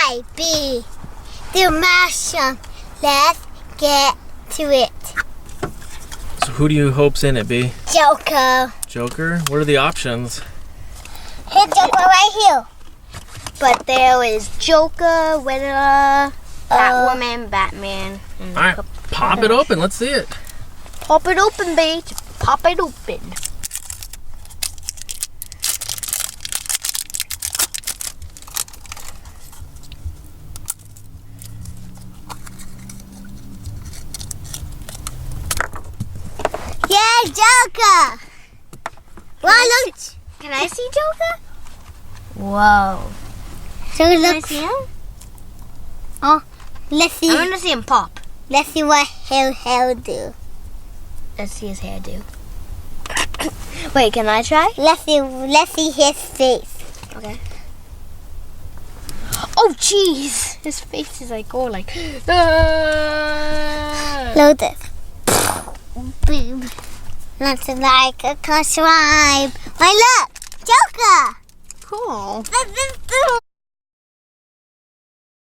A, B. Do mashup. Let's get to it. So who do you hope's in it, B? Joker. Joker? What are the options? Hit Joker right here. But there is Joker, Riddler, Catwoman, Batman. And All right, pop it open. Let's see it. Pop it open, bitch. Pop it open. Yeah, Joker. Well, look. Can I see Joker? Whoa. So Can I look. see him? Oh, let's see. I want to see him pop. Let's see what he'll do. Let's see his hairdo. Wait, can I try? Let's see his face. Okay. Oh, jeez. His face is like all like. Load it. Boom. Looks like a subscribe. Why look, Joker. Cool. This is